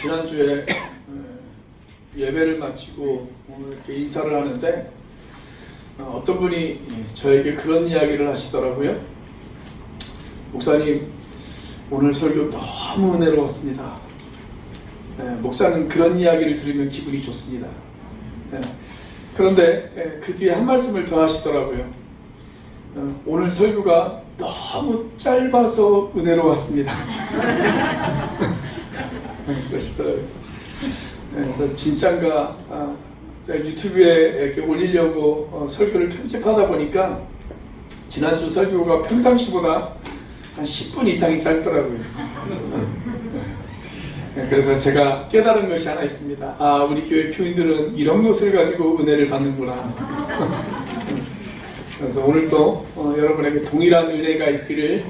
지난주에 예배를 마치고 오늘 이렇게 인사를 하는데 어떤 분이 저에게 그런 이야기를 하시더라고요. 목사님, 오늘 설교 너무 은혜로웠습니다. 목사는 그런 이야기를 들으면 기분이 좋습니다. 그런데 그 뒤에 한 말씀을 더 하시더라고요. 오늘 설교가 너무 짧아서 은혜로웠습니다. 그러시더라고요. 그래서 진짠가 유튜브에 이렇게 올리려고 설교를 편집하다 보니까 지난주 설교가 평상시보다 한 10분 이상이 짧더라고요. 그래서 제가 깨달은 것이 하나 있습니다. 아, 우리 교회 교인들은 이런 것을 가지고 은혜를 받는구나. 그래서 오늘도 여러분에게 동일한 은혜가 있기를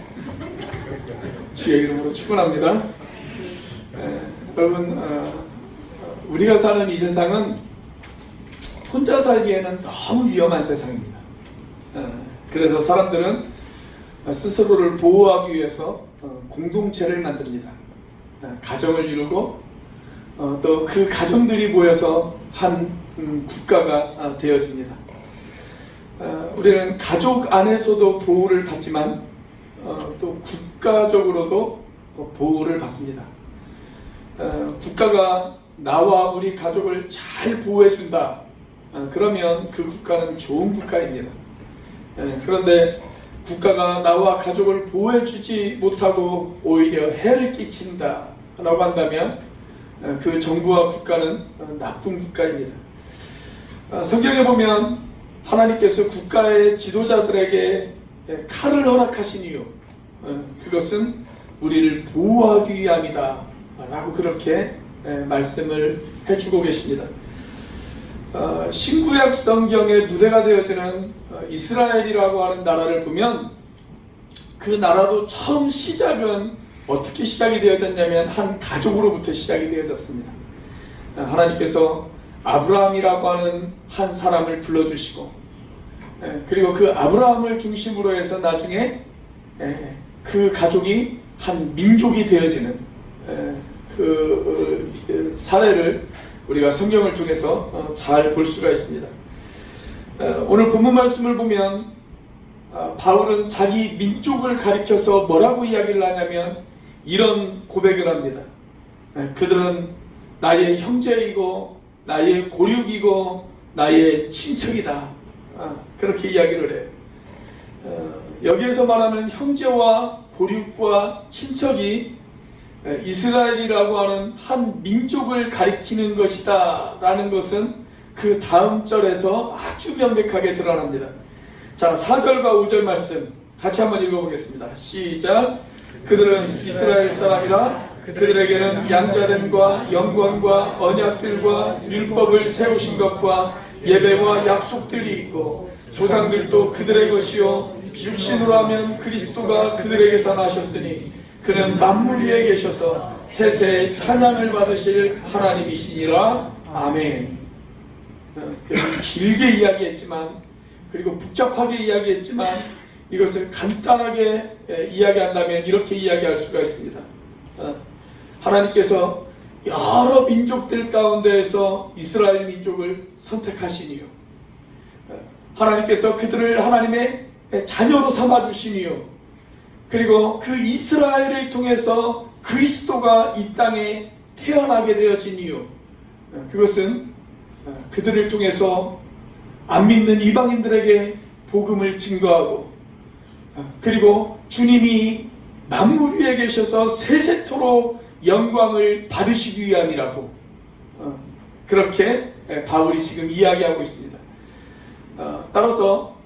주의 이름으로 축원합니다. 여러분, 우리가 사는 이 세상은 혼자 살기에는 너무 위험한 세상입니다. 그래서 사람들은 스스로를 보호하기 위해서 공동체를 만듭니다. 가정을 이루고 또 그 가정들이 모여서 한 국가가 되어집니다. 우리는 가족 안에서도 보호를 받지만 또 국가적으로도 보호를 받습니다. 국가가 나와 우리 가족을 잘 보호해준다. 그러면 그 국가는 좋은 국가입니다. 그런데 국가가 나와 가족을 보호해주지 못하고 오히려 해를 끼친다 라고 한다면 그 정부와 국가는 나쁜 국가입니다. 성경에 보면 하나님께서 국가의 지도자들에게 칼을 허락하신 이유, 그것은 우리를 보호하기 위함이다 라고 그렇게 말씀을 해주고 계십니다. 신구약 성경의 무대가 되어지는 이스라엘이라고 하는 나라를 보면 그 나라도 처음 시작은 어떻게 시작이 되어졌냐면 한 가족으로부터 시작이 되어졌습니다. 하나님께서 아브라함이라고 하는 한 사람을 불러주시고 그리고 그 아브라함을 중심으로 해서 나중에 그 가족이 한 민족이 되어지는 그 사례를 우리가 성경을 통해서 잘 볼 수가 있습니다. 오늘 본문 말씀을 보면 바울은 자기 민족을 가리켜서 뭐라고 이야기를 하냐면 이런 고백을 합니다. 그들은 나의 형제이고 나의 고륙이고 나의 친척이다. 그렇게 이야기를 해요. 여기에서 말하는 형제와 고륙과 친척이 이스라엘이라고 하는 한 민족을 가리키는 것이다 라는 것은 그 다음 절에서 아주 명백하게 드러납니다. 자, 4절과 5절 말씀 같이 한번 읽어보겠습니다. 시작. 그들은 이스라엘 사람이라 그들에게는 양자됨과 영광과 언약들과 율법을 세우신 것과 예배와 약속들이 있고 조상들도 그들의 것이요 육신으로 하면 그리스도가 그들에게서 나셨으니 그는 만물 위에 계셔서 세세의 찬양을 받으실 하나님이시니라. 아멘. 길게 이야기했지만 그리고 복잡하게 이야기했지만 이것을 간단하게 이야기한다면 이렇게 이야기할 수가 있습니다. 하나님께서 여러 민족들 가운데에서 이스라엘 민족을 선택하신 이유, 하나님께서 그들을 하나님의 자녀로 삼아주신 이유, 그리고 그 이스라엘을 통해서 그리스도가 이 땅에 태어나게 되어진 이유, 그것은 그들을 통해서 안 믿는 이방인들에게 복음을 증거하고 그리고 주님이 만물 위에 계셔서 세세토록 영광을 받으시기 위함이라고 그렇게 바울이 지금 이야기하고 있습니다. 따라서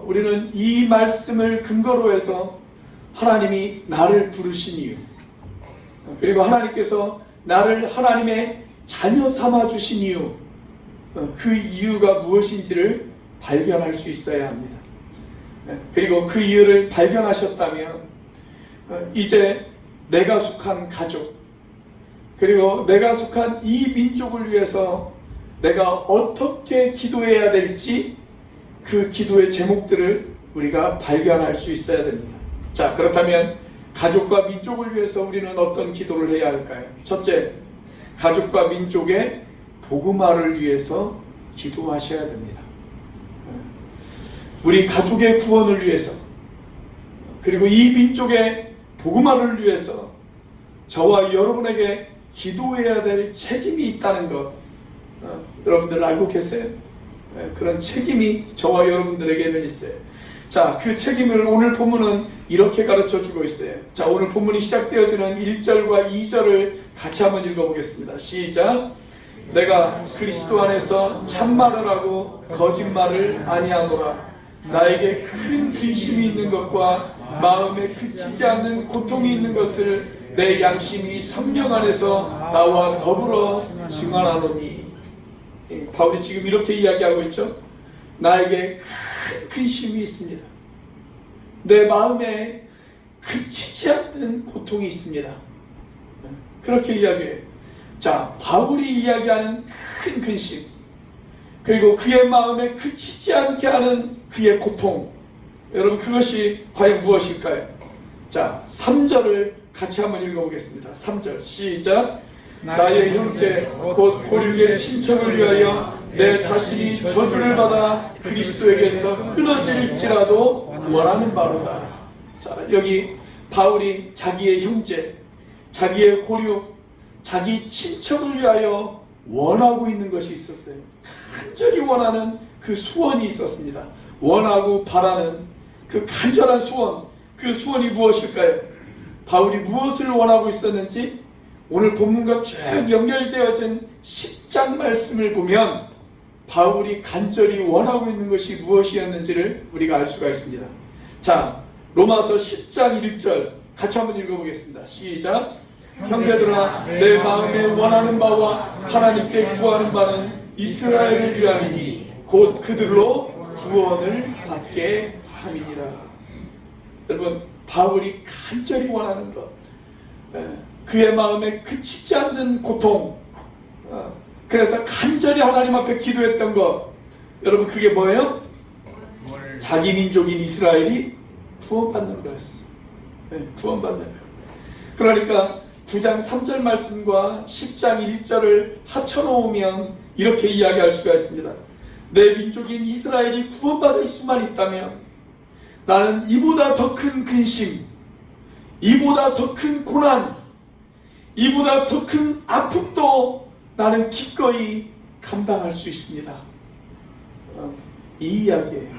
우리는 이 말씀을 근거로 해서 하나님이 나를 부르신 이유, 그리고 하나님께서 나를 하나님의 자녀 삼아 주신 이유, 그 이유가 무엇인지를 발견할 수 있어야 합니다. 그리고 그 이유를 발견하셨다면 이제 내가 속한 가족, 그리고 내가 속한 이 민족을 위해서 내가 어떻게 기도해야 될지 그 기도의 제목들을 우리가 발견할 수 있어야 됩니다. 자, 그렇다면 가족과 민족을 위해서 우리는 어떤 기도를 해야 할까요? 첫째, 가족과 민족의 복음화를 위해서 기도하셔야 됩니다. 우리 가족의 구원을 위해서, 그리고 이 민족의 복음화를 위해서 저와 여러분에게 기도해야 될 책임이 있다는 것, 여러분들 알고 계세요? 그런 책임이 저와 여러분들에게는 있어요. 자, 그 책임을 오늘 본문은 이렇게 가르쳐 주고 있어요. 자, 오늘 본문이 시작되어지는 1절과 2절을 같이 한번 읽어보겠습니다. 시작. 내가 그리스도 안에서 참말을 하고 거짓말을 아니하노라. 나에게 큰 근심이 있는 것과 마음에 그치지 않는 고통이 있는 것을 내 양심이 성령 안에서 나와 더불어 증언하노니. 바울이 지금 이렇게 이야기하고 있죠. 나에게 큰 근심이 있습니다. 내 마음에 그치지 않는 고통이 있습니다. 그렇게 이야기해요. 자, 바울이 이야기하는 큰 근심, 그리고 그의 마음에 그치지 않게 하는 그의 고통, 여러분 그것이 과연 무엇일까요? 자, 3절을 같이 한번 읽어보겠습니다. 3절 시작. 나의 형제 곧 고륙의 친척을 위하여 내 자신이 저주를 받아 그리스도에게서 끊어질지라도 원하는 바로다. 자, 여기 바울이 자기의 형제, 자기의 고륙, 자기 친척을 위하여 원하고 있는 것이 있었어요. 간절히 원하는 그 소원이 있었습니다. 원하고 바라는 그 간절한 소원, 그 소원이 무엇일까요? 바울이 무엇을 원하고 있었는지 오늘 본문과 쭉 연결되어진 10장 말씀을 보면 바울이 간절히 원하고 있는 것이 무엇이었는지를 우리가 알 수가 있습니다. 자, 로마서 10장 1절 같이 한번 읽어보겠습니다. 시작. 형제들아, 내 마음에 원하는 바와 하나님께 구하는 바는 이스라엘을 위함이니 곧 그들로 구원을 받게 함이니라. 여러분, 바울이 간절히 원하는 것, 그의 마음에 그치지 않는 고통, 그래서 간절히 하나님 앞에 기도했던 것, 여러분 그게 뭐예요? 자기 민족인 이스라엘이 구원받는 거였어요. 구원받는 것. 그러니까 9장 3절 말씀과 10장 1절을 합쳐놓으면 이렇게 이야기할 수가 있습니다. 내 민족인 이스라엘이 구원받을 수만 있다면 나는 이보다 더 큰 근심, 이보다 더 큰 고난, 이보다 더 큰 아픔도 나는 기꺼이 감당할 수 있습니다. 이 이야기예요.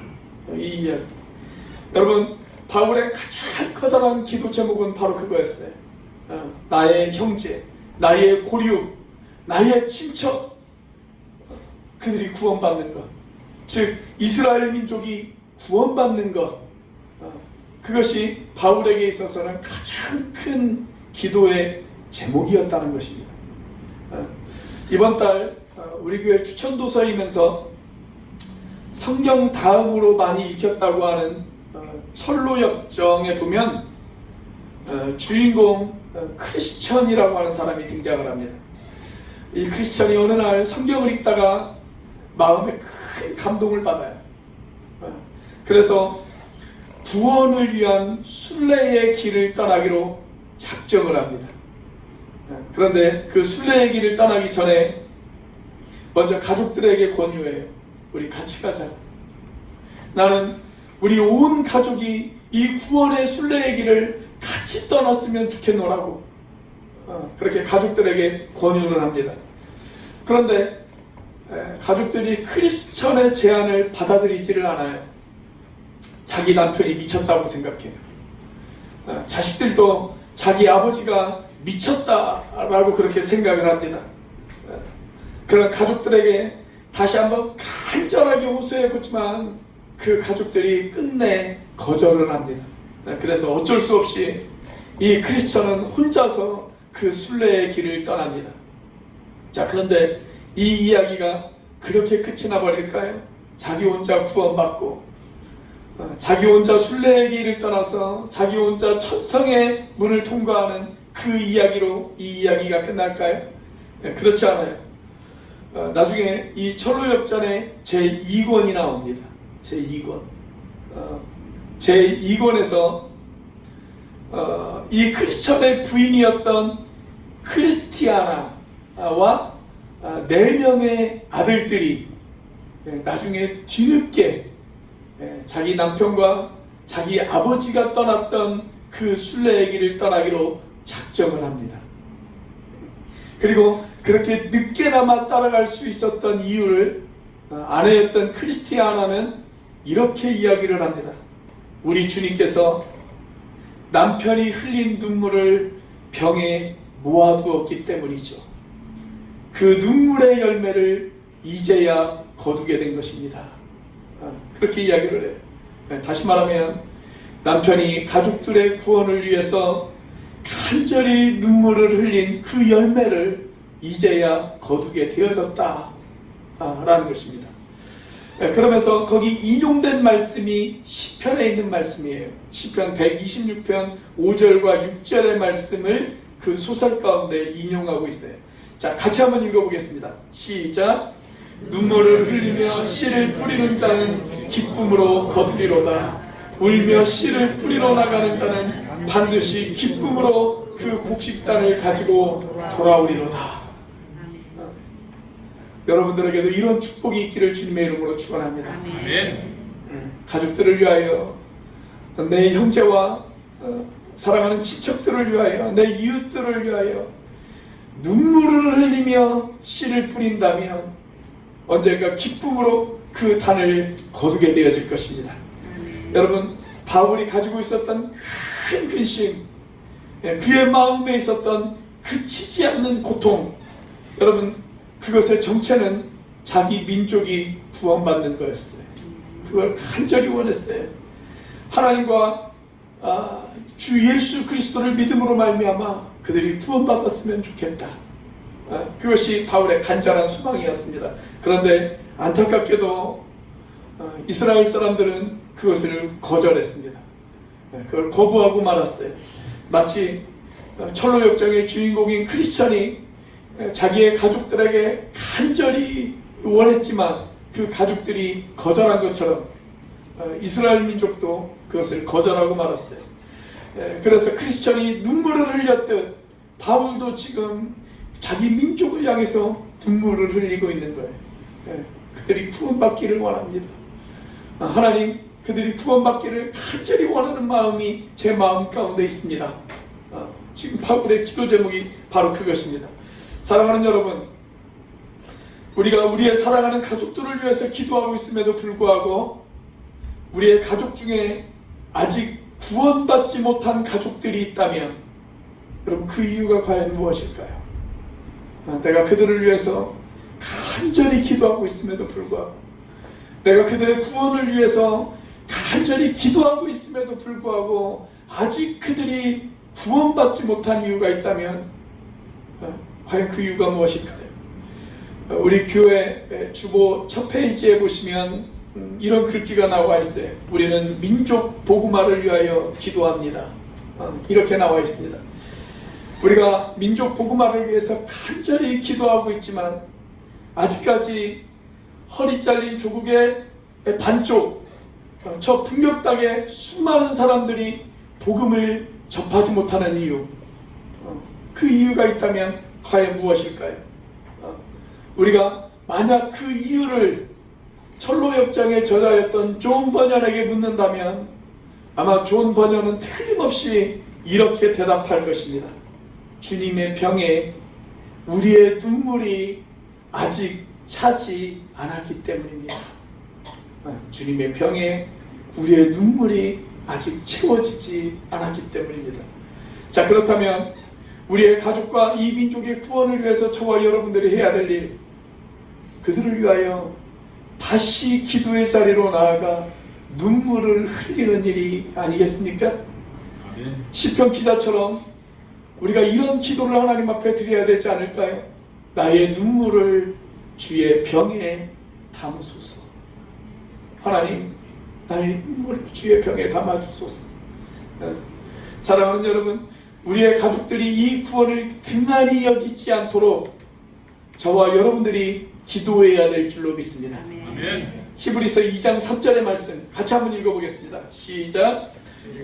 이 이야기. 여러분, 바울의 가장 커다란 기도 제목은 바로 그거였어요. 나의 형제, 나의 고륙, 나의 친척, 그들이 구원받는 것, 즉 이스라엘 민족이 구원받는 것, 그것이 바울에게 있어서는 가장 큰 기도의 제목이었다는 것입니다. 이번 달 우리 교회 추천도서이면서 성경 다음으로 많이 읽혔다고 하는 철로역정에 보면 주인공 크리스천이라고 하는 사람이 등장을 합니다. 이 크리스천이 어느 날 성경을 읽다가 마음에 큰 감동을 받아요. 그래서 구원을 위한 순례의 길을 떠나기로 작정을 합니다. 그런데 그 순례의 길을 떠나기 전에 먼저 가족들에게 권유해요. 우리 같이 가자. 나는 우리 온 가족이 이 구원의 순례의 길을 같이 떠났으면 좋겠노라고 그렇게 가족들에게 권유를 합니다. 그런데 가족들이 크리스천의 제안을 받아들이지를 않아요. 자기 남편이 미쳤다고 생각해요. 자식들도 자기 아버지가 미쳤다라고 그렇게 생각을 합니다. 그런 가족들에게 다시 한번 간절하게 호소해보지만 그 가족들이 끝내 거절을 합니다. 그래서 어쩔 수 없이 이 크리스천은 혼자서 그 순례의 길을 떠납니다. 자, 그런데 이 이야기가 그렇게 끝이 나버릴까요? 자기 혼자 구원받고 자기 혼자 순례의 길을 떠나서 자기 혼자 천성의 문을 통과하는 그 이야기로 이 이야기가 끝날까요? 그렇지 않아요. 나중에 이 철로역전에 제2권이 나옵니다. 제2권. 제2권에서 이 크리스천의 부인이었던 크리스티아나, 4명의 아들들이 나중에 뒤늦게 자기 남편과 자기 아버지가 떠났던 그 순례의 길을 떠나기로 작정을 합니다. 그리고 그렇게 늦게나마 따라갈 수 있었던 이유를 아내였던 크리스티아나는 이렇게 이야기를 합니다. 우리 주님께서 남편이 흘린 눈물을 병에 모아두었기 때문이죠. 그 눈물의 열매를 이제야 거두게 된 것입니다. 그렇게 이야기를 해요. 다시 말하면 남편이 가족들의 구원을 위해서 간절히 눈물을 흘린 그 열매를 이제야 거두게 되어졌다 라는 것입니다. 그러면서 거기 인용된 말씀이 시편에 있는 말씀이에요. 시편 126편 5절과 6절의 말씀을 그 소설 가운데 인용하고 있어요. 자, 같이 한번 읽어보겠습니다. 시작. 눈물을 흘리며 씨를 뿌리는 자는 기쁨으로 거두리로다. 울며 씨를 뿌리러 나가는 자는 반드시 기쁨으로 그 곡식단을 가지고 돌아오리로다. 여러분들에게도 이런 축복이 있기를 주님의 이름으로 축원합니다. 가족들을 위하여, 내 형제와 사랑하는 친척들을 위하여, 내 이웃들을 위하여 눈물을 흘리며 씨를 뿌린다면 언젠가 기쁨으로 그 단을 거두게 되어질 것입니다. 여러분, 바울이 가지고 있었던 큰 근심, 그의 마음에 있었던 그치지 않는 고통, 여러분, 그것의 정체는 자기 민족이 구원받는 거였어요. 그걸 간절히 원했어요. 하나님과 주 예수 그리스도를 믿음으로 말미암아 그들이 구원받았으면 좋겠다. 그것이 바울의 간절한 소망이었습니다. 그런데 안타깝게도 이스라엘 사람들은 그것을 거절했습니다. 그걸 거부하고 말았어요. 마치 철로역정의 주인공인 크리스천이 자기의 가족들에게 간절히 원했지만 그 가족들이 거절한 것처럼 이스라엘 민족도 그것을 거절하고 말았어요. 그래서 크리스천이 눈물을 흘렸듯 바울도 지금 자기 민족을 향해서 눈물을 흘리고 있는 거예요. 그들이 구원받기를 원합니다. 하나님, 그들이 구원받기를 간절히 원하는 마음이 제 마음 가운데 있습니다. 지금 바울의 기도 제목이 바로 그것입니다. 사랑하는 여러분, 우리가 우리의 사랑하는 가족들을 위해서 기도하고 있음에도 불구하고 우리의 가족 중에 아직 구원받지 못한 가족들이 있다면 여러분, 그 이유가 과연 무엇일까요? 내가 그들을 위해서 간절히 기도하고 있음에도 불구하고, 내가 그들의 구원을 위해서 간절히 기도하고 있음에도 불구하고 아직 그들이 구원받지 못한 이유가 있다면 과연 그 이유가 무엇일까요? 우리 교회 주보 첫 페이지에 보시면 이런 글귀가 나와 있어요. 우리는 민족 복음화를 위하여 기도합니다. 이렇게 나와 있습니다. 우리가 민족 복음화를 위해서 간절히 기도하고 있지만 아직까지 허리 잘린 조국의 반쪽, 저 북녘 땅에 수많은 사람들이 복음을 접하지 못하는 이유, 그 이유가 있다면 과연 무엇일까요? 우리가 만약 그 이유를 철로역정의 저자였던 존 버년에게 묻는다면 아마 존 버년은 틀림없이 이렇게 대답할 것입니다. 주님의 병에 우리의 눈물이 아직 차지 않았기 때문입니다. 주님의 병에 우리의 눈물이 아직 채워지지 않았기 때문입니다. 자, 그렇다면 우리의 가족과 이 민족의 구원을 위해서 저와 여러분들이 해야 될 일, 그들을 위하여 다시 기도의 자리로 나아가 눈물을 흘리는 일이 아니겠습니까? 시편 기자처럼 우리가 이런 기도를 하나님 앞에 드려야 되지 않을까요? 나의 눈물을 주의 병에 담으소서. 하나님, 나의 눈물을 주의 병에 담아주소서. 사랑하는 여러분, 우리의 가족들이 이 구원을 등한히 여기지 않도록 저와 여러분들이 기도해야 될 줄로 믿습니다. 아멘. 히브리서 2장 3절의 말씀 같이 한번 읽어보겠습니다. 시작.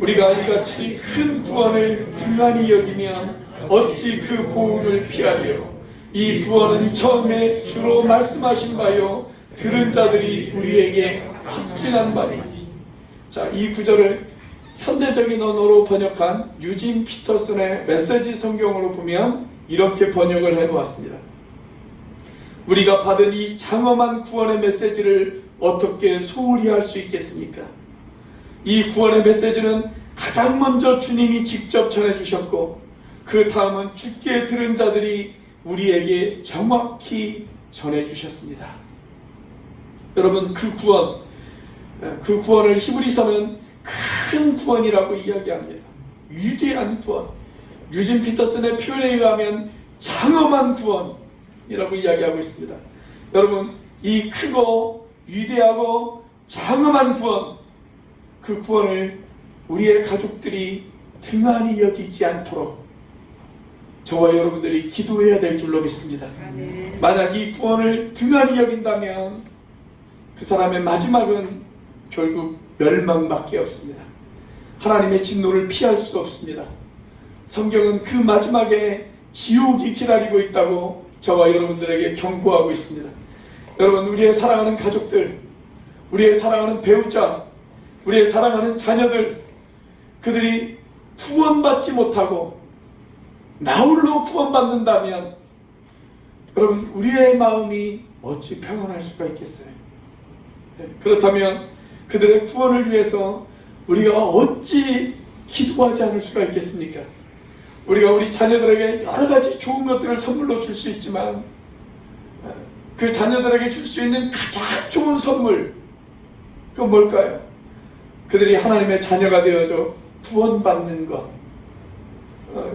우리가 이같이 큰 구원을 등한히 여기면 어찌 그 보응을 피하리요. 이 구원은 처음에 주로 말씀하신 바요 들은 자들이 우리에게 확증한 바니. 자, 이 구절을 현대적인 언어로 번역한 유진 피터슨의 메시지 성경으로 보면 이렇게 번역을 해놓았습니다. 우리가 받은 이 장엄한 구원의 메시지를 어떻게 소홀히 할 수 있겠습니까? 이 구원의 메시지는 가장 먼저 주님이 직접 전해주셨고, 그 다음은 주께 들은 자들이 우리에게 정확히 전해주셨습니다. 여러분, 그 구원을 히브리서는 큰 구원이라고 이야기합니다. 위대한 구원. 유진 피터슨의 표현에 의하면 장엄한 구원이라고 이야기하고 있습니다. 여러분, 이 크고 위대하고 장엄한 구원, 그 구원을 우리의 가족들이 등한히 여기지 않도록 저와 여러분들이 기도해야 될 줄로 믿습니다. 만약 이 구원을 등한히 여긴다면 그 사람의 마지막은 결국 멸망밖에 없습니다. 하나님의 진노를 피할 수 없습니다. 성경은 그 마지막에 지옥이 기다리고 있다고 저와 여러분들에게 경고하고 있습니다. 여러분, 우리의 사랑하는 가족들, 우리의 사랑하는 배우자, 우리의 사랑하는 자녀들, 그들이 구원받지 못하고 나홀로 구원받는다면 여러분, 우리의 마음이 어찌 평안할 수가 있겠어요? 그렇다면 그들의 구원을 위해서 우리가 어찌 기도하지 않을 수가 있겠습니까? 우리가 우리 자녀들에게 여러 가지 좋은 것들을 선물로 줄 수 있지만 그 자녀들에게 줄 수 있는 가장 좋은 선물, 그건 뭘까요? 그들이 하나님의 자녀가 되어서 구원받는 것.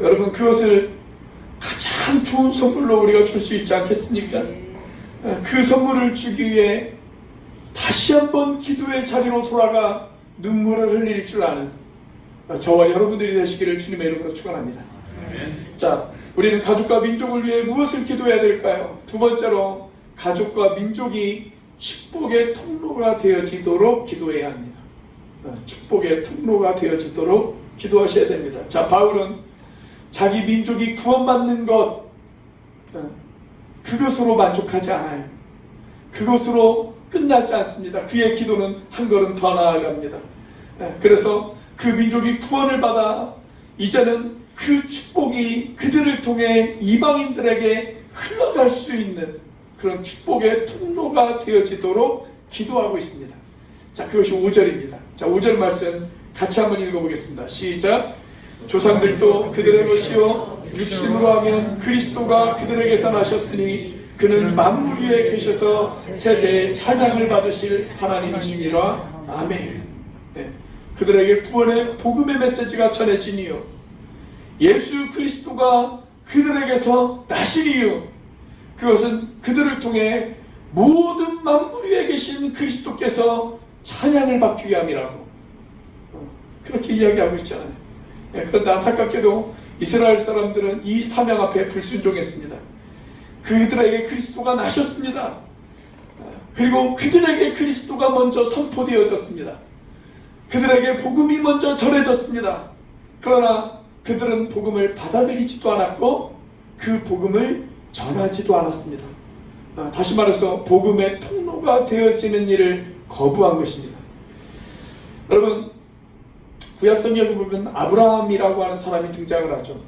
여러분, 그것을 가장 좋은 선물로 우리가 줄 수 있지 않겠습니까? 그 선물을 주기 위해 다시 한번 기도의 자리로 돌아가 눈물을 흘릴 줄 아는 저와 여러분들이 되시기를 주님의 이름으로 축원합니다. 자, 우리는 가족과 민족을 위해 무엇을 기도해야 될까요? 두 번째로, 가족과 민족이 축복의 통로가 되어지도록 기도해야 합니다. 축복의 통로가 되어지도록 기도하셔야 됩니다. 자, 바울은 자기 민족이 구원받는 것, 그것으로 만족하지 않아요. 그것으로 끝나지 않습니다. 그의 기도는 한 걸음 더 나아갑니다. 그래서 그 민족이 구원을 받아 이제는 그 축복이 그들을 통해 이방인들에게 흘러갈 수 있는 그런 축복의 통로가 되어지도록 기도하고 있습니다. 자, 그것이 5절입니다. 자, 5절 말씀 같이 한번 읽어보겠습니다. 시작. 조상들도 그들의 것이요 육신으로 하면 그리스도가 그들에게서 나셨으니 그는 만물 위에 계셔서 세세에 찬양을 받으실 하나님이시니라. 아멘. 네. 그들에게 구원의 복음의 메시지가 전해진 이유, 예수 그리스도가 그들에게서 나신 이유, 그것은 그들을 통해 모든 만물 위에 계신 그리스도께서 찬양을 받기 위함이라고 그렇게 이야기하고 있잖아요. 그런데 안타깝게도 이스라엘 사람들은 이 사명 앞에 불순종했습니다. 그들에게 그리스도가 나셨습니다. 그리고 그들에게 그리스도가 먼저 선포되어졌습니다. 그들에게 복음이 먼저 전해졌습니다. 그러나 그들은 복음을 받아들이지도 않았고 그 복음을 전하지도 않았습니다. 다시 말해서 복음의 통로가 되어지는 일을 거부한 것입니다. 여러분, 구약 성경에 보면 아브라함이라고 하는 사람이 등장을 하죠.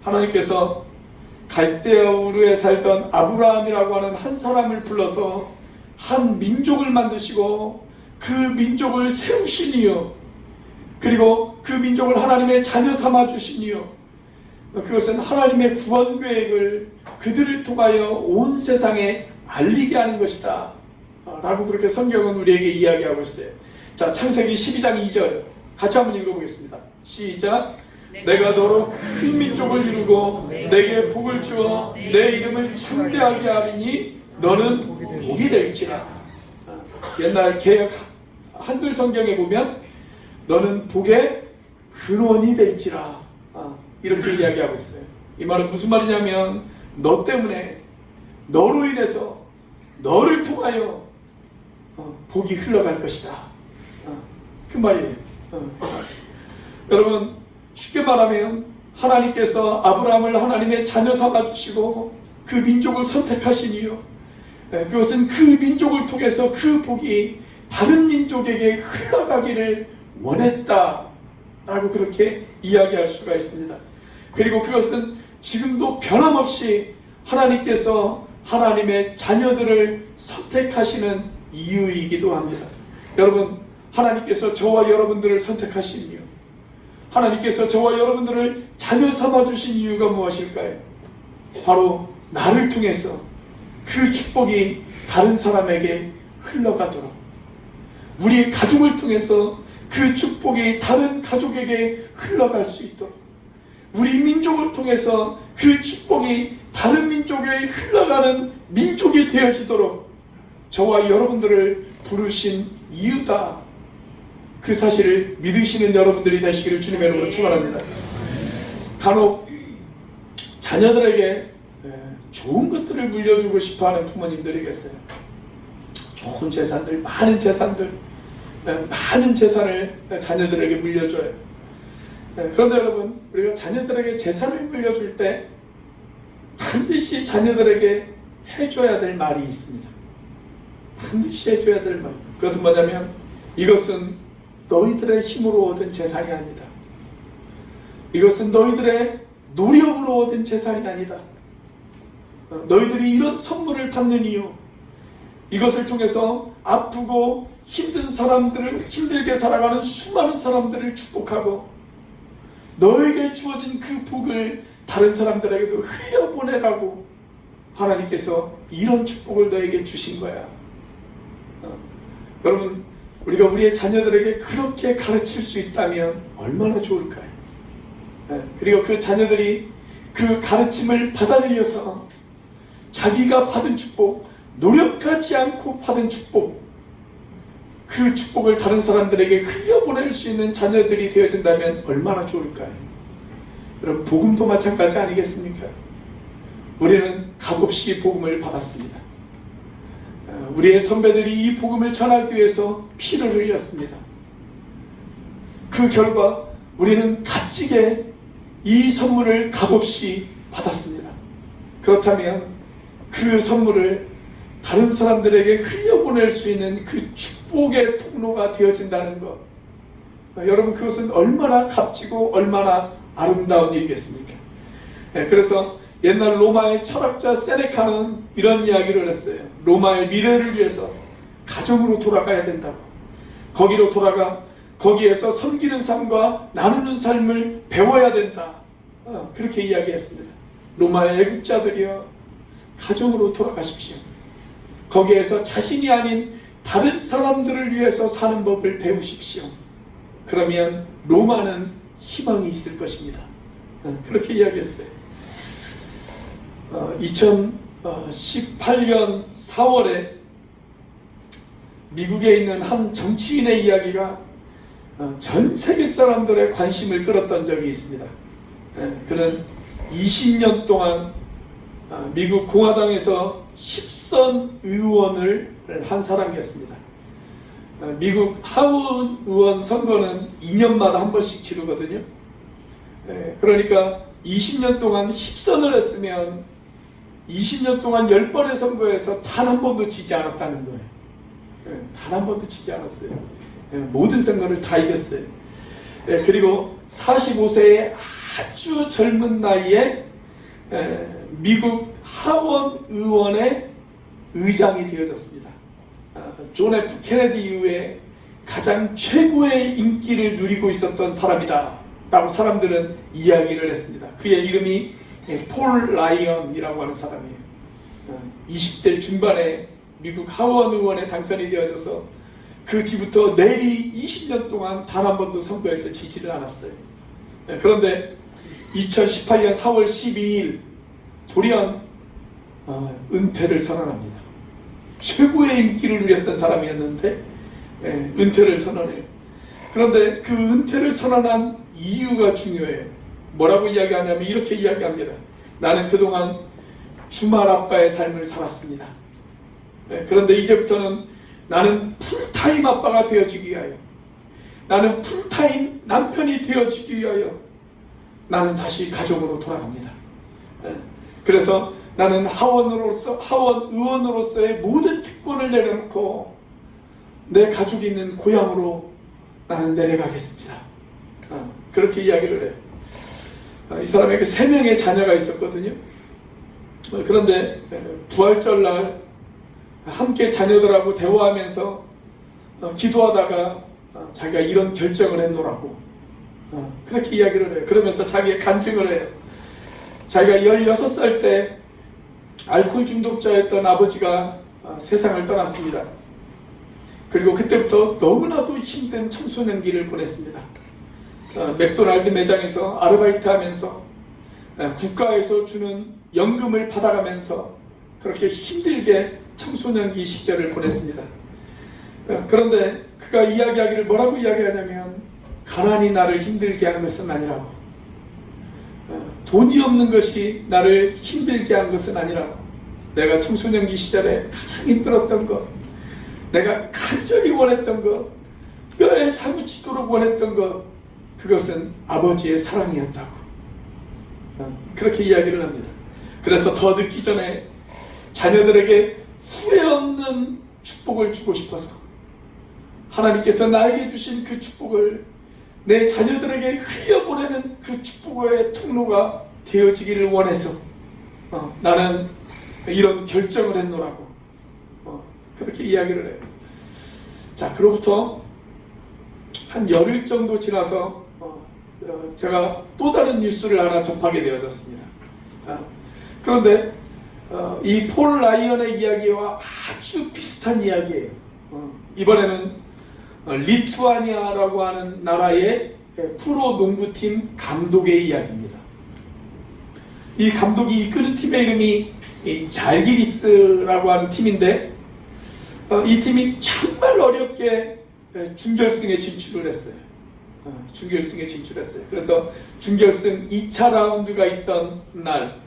하나님께서 갈대아 우르에 살던 아브라함이라고 하는 한 사람을 불러서 한 민족을 만드시고 그 민족을 세우신 이유, 그리고 그 민족을 하나님의 자녀 삼아 주신 이유, 그것은 하나님의 구원 계획을 그들을 통하여 온 세상에 알리게 하는 것이다 라고 그렇게 성경은 우리에게 이야기하고 있어요. 자, 창세기 12장 2절 같이 한번 읽어보겠습니다. 시작. 내가 너로 큰 민족을 이루고 내게 복을 주어 내 이름을 창대하게 하리니 너는 복이 될지라. 옛날 개역 한글 성경에 보면 너는 복의 근원이 될지라, 이렇게 이야기하고 있어요. 이 말은 무슨 말이냐면 너 때문에, 너로 인해서, 너를 통하여 복이 흘러갈 것이다, 그 말이에요. 여러분, 쉽게 말하면 하나님께서 아브라함을 하나님의 자녀 삼아 주시고 그 민족을 선택하신 이유, 그것은 그 민족을 통해서 그 복이 다른 민족에게 흘러가기를 원했다라고 그렇게 이야기할 수가 있습니다. 그리고 그것은 지금도 변함없이 하나님께서 하나님의 자녀들을 선택하시는 이유이기도 합니다. 여러분, 하나님께서 저와 여러분들을 선택하신 이유, 하나님께서 저와 여러분들을 자녀 삼아주신 이유가 무엇일까요? 바로 나를 통해서 그 축복이 다른 사람에게 흘러가도록, 우리 가족을 통해서 그 축복이 다른 가족에게 흘러갈 수 있도록, 우리 민족을 통해서 그 축복이 다른 민족에 흘러가는 민족이 되어지도록 저와 여러분들을 부르신 이유다. 그 사실을 믿으시는 여러분들이 되시기를 주님의 이름으로 축원합니다. 간혹 자녀들에게 좋은 것들을 물려주고 싶어하는 부모님들이 계세요. 좋은 재산들, 많은 재산을 자녀들에게 물려줘요. 그런데 여러분, 우리가 자녀들에게 재산을 물려줄 때 반드시 자녀들에게 해줘야 될 말이 있습니다. 반드시 해줘야 될 말. 그것은 뭐냐면, 이것은 너희들의 힘으로 얻은 재산이 아니다. 이것은 너희들의 노력으로 얻은 재산이 아니다. 너희들이 이런 선물을 받는 이유, 이것을 통해서 아프고 힘든 사람들을, 힘들게 살아가는 수많은 사람들을 축복하고 너에게 주어진 그 복을 다른 사람들에게도 흘려보내라고 하나님께서 이런 축복을 너에게 주신 거야. 여러분, 우리가 우리의 자녀들에게 그렇게 가르칠 수 있다면 얼마나 좋을까요? 그리고 그 자녀들이 그 가르침을 받아들여서 자기가 받은 축복, 노력하지 않고 받은 축복, 그 축복을 다른 사람들에게 흘려보낼 수 있는 자녀들이 되어진다면 얼마나 좋을까요? 여러분, 복음도 마찬가지 아니겠습니까? 우리는 값없이 복음을 받았습니다. 우리의 선배들이 이 복음을 전하기 위해서 피를 흘렸습니다. 그 결과 우리는 값지게 이 선물을 값없이 받았습니다. 그렇다면 그 선물을 다른 사람들에게 흘려보낼 수 있는 그 축복의 통로가 되어진다는 것, 여러분, 그것은 얼마나 값지고 얼마나 아름다운 일이겠습니까? 그래서 옛날 로마의 철학자 세네카는 이런 이야기를 했어요. 로마의 미래를 위해서 가정으로 돌아가야 된다고. 거기로 돌아가 거기에서 섬기는 삶과 나누는 삶을 배워야 된다. 그렇게 이야기했습니다. 로마의 애국자들이여, 가정으로 돌아가십시오. 거기에서 자신이 아닌 다른 사람들을 위해서 사는 법을 배우십시오. 그러면 로마는 희망이 있을 것입니다. 그렇게 이야기했어요. 2018년 4월에 미국에 있는 한 정치인의 이야기가 전 세계 사람들의 관심을 끌었던 적이 있습니다. 그는 20년 동안 미국 공화당에서 10선 의원을 한 사람이었습니다. 미국 하원 의원 선거는 2년마다 한 번씩 치르거든요. 그러니까 20년 동안 10선을 했으면 20년 동안 10번의 선거에서 단 한 번도 지지 않았다는 거예요. 단 한 번도 지지 않았어요. 모든 선거를 다 이겼어요. 그리고 45세의 아주 젊은 나이에 미국 하원 의원의 의장이 되어졌습니다. 존 F 케네디 이후에 가장 최고의 인기를 누리고 있었던 사람이다 라고 사람들은 이야기를 했습니다. 그의 이름이 폴 라이언이라고 하는 사람이에요. 20대 중반에 미국 하원 의원에 당선이 되어져서 그 뒤부터 내리 20년 동안 단 한 번도 선거에서 지지를 않았어요. 그런데 2018년 4월 12일 돌연 은퇴를 선언합니다. 최고의 인기를 누렸던 사람이었는데 은퇴를 선언해요. 그런데 그 은퇴를 선언한 이유가 중요해요. 뭐라고 이야기하냐면 이렇게 이야기합니다. 나는 그동안 주말 아빠의 삶을 살았습니다. 그런데 이제부터는 나는 풀타임 아빠가 되어지기 위하여, 나는 풀타임 남편이 되어지기 위하여 나는 다시 가정으로 돌아갑니다. 그래서 나는 하원 의원으로서의 모든 특권을 내려놓고 내 가족이 있는 고향으로 나는 내려가겠습니다. 그렇게 이야기를 해요. 이 사람에게 3명의 자녀가 있었거든요. 그런데 부활절날 함께 자녀들하고 대화하면서 기도하다가 자기가 이런 결정을 했노라고 그렇게 이야기를 해요. 그러면서 자기의 간증을 해요. 자기가 16살 때 알코올 중독자였던 아버지가 세상을 떠났습니다. 그리고 그때부터 너무나도 힘든 청소년기를 보냈습니다. 맥도날드 매장에서 아르바이트 하면서 국가에서 주는 연금을 받아가면서 그렇게 힘들게 청소년기 시절을 보냈습니다. 그런데 그가 이야기하기를 뭐라고 이야기하냐면 가난이 나를 힘들게 한 것은 아니라고, 돈이 없는 것이 나를 힘들게 한 것은 아니라고, 내가 청소년기 시절에 가장 힘들었던 것, 내가 간절히 원했던 것, 뼈에 사무치도록 원했던 것, 그것은 아버지의 사랑이었다고 그렇게 이야기를 합니다. 그래서 더 늦기 전에 자녀들에게 후회 없는 축복을 주고 싶어서 하나님께서 나에게 주신 그 축복을 내 자녀들에게 흘려보내는 그 축복의 통로가 되어지기를 원해서 나는 이런 결정을 했노라고 그렇게 이야기를 해요. 자, 그로부터 한 열흘 정도 지나서 제가 또 다른 뉴스를 하나 접하게 되어졌습니다. 그런데 이 폴 라이언의 이야기와 아주 비슷한 이야기예요. 이번에는 리투아니아라고 하는 나라의 프로 농구팀 감독의 이야기입니다. 이 감독이 이끄는 팀의 이름이 잘기리스라고 하는 팀인데 이 팀이 정말 어렵게 준결승에 진출을 했어요. 준결승에 진출했어요. 그래서 준결승 2차 라운드가 있던 날,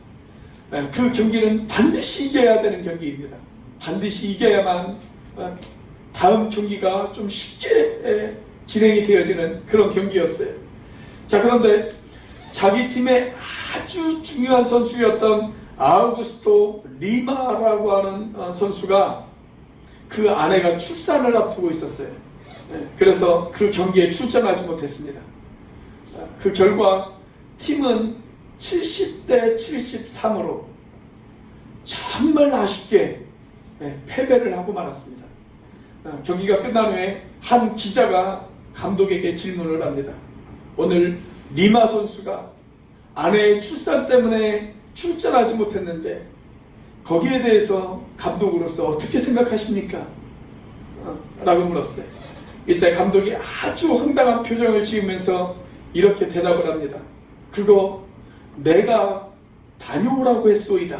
그 경기는 반드시 이겨야 되는 경기입니다. 반드시 이겨야만 다음 경기가 좀 쉽게 진행이 되어지는 그런 경기였어요. 자, 그런데 자기 팀의 아주 중요한 선수였던 아우구스토 리마라고 하는 선수가 그 아내가 출산을 앞두고 있었어요. 그래서 그 경기에 출전하지 못했습니다. 그 결과 팀은 70대 73으로 정말 아쉽게 패배를 하고 말았습니다. 경기가 끝난 후에 한 기자가 감독에게 질문을 합니다. 오늘 리마 선수가 아내의 출산 때문에 출전하지 못했는데 거기에 대해서 감독으로서 어떻게 생각하십니까? 라고 물었어요. 이때 감독이 아주 황당한 표정을 지으면서 이렇게 대답을 합니다. 그거 내가 다녀오라고 했소이다.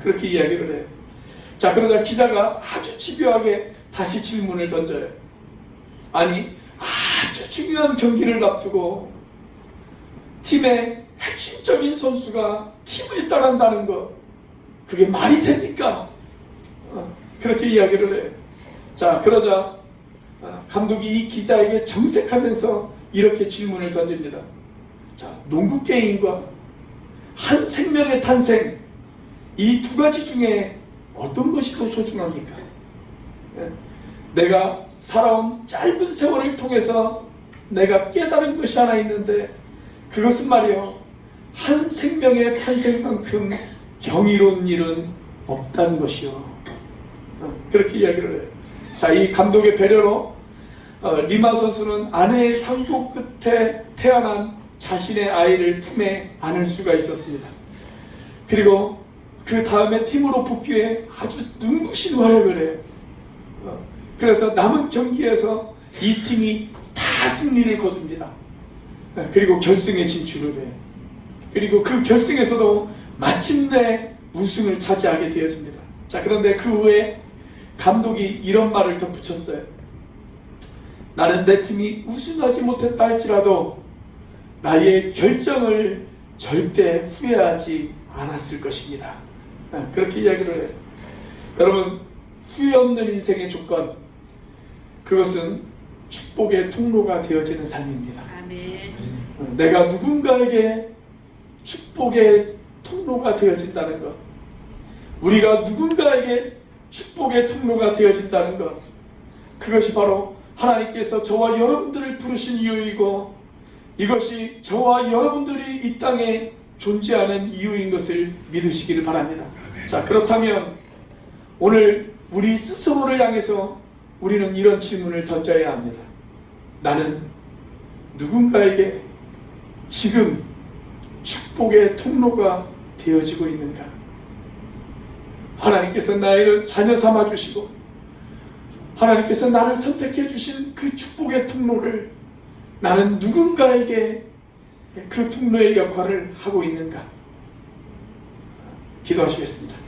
그렇게 이야기를 해요. 자, 그러자 기자가 아주 집요하게 다시 질문을 던져요. 아니, 아주 중요한 경기를 앞두고 팀의 핵심적인 선수가 팀을 떠난다는 거, 그게 말이 됩니까? 그렇게 이야기를 해요. 자, 그러자 감독이 이 기자에게 정색하면서 이렇게 질문을 던집니다. 자, 농구 게임과 한 생명의 탄생, 이 두 가지 중에 어떤 것이 더 소중합니까? 내가 살아온 짧은 세월을 통해서 내가 깨달은 것이 하나 있는데 그것은 말이요, 한 생명의 탄생만큼 경이로운 일은 없다는 것이요. 그렇게 이야기를 해요. 자, 이 감독의 배려로 리마 선수는 아내의 상고 끝에 태어난 자신의 아이를 품에 안을 수가 있었습니다. 그리고 그 다음에 팀으로 복귀해 아주 눈부신 활약을 해요. 그래서 남은 경기에서 이 팀이 다 승리를 거둡니다. 그리고 결승에 진출을 해요. 그리고 그 결승에서도 마침내 우승을 차지하게 되어집니다. 자, 그런데 그 후에 감독이 이런 말을 덧붙였어요. 나는 내 팀이 우승하지 못했다 할지라도 나의 결정을 절대 후회하지 않았을 것입니다. 그렇게 이야기를 해요. 여러분, 후회 없는 인생의 조건, 그것은 축복의 통로가 되어지는 삶입니다. 아멘. 내가 누군가에게 축복의 통로가 되어진다는 것, 우리가 누군가에게 축복의 통로가 되어진다는 것, 그것이 바로 하나님께서 저와 여러분들을 부르신 이유이고 이것이 저와 여러분들이 이 땅에 존재하는 이유인 것을 믿으시기를 바랍니다. 자, 그렇다면 오늘 우리 스스로를 향해서 우리는 이런 질문을 던져야 합니다. 나는 누군가에게 지금 축복의 통로가 되어지고 있는가? 하나님께서 나를 자녀 삼아 주시고 하나님께서 나를 선택해 주신 그 축복의 통로를 나는 누군가에게 그 통로의 역할을 하고 있는가? 기도하시겠습니다.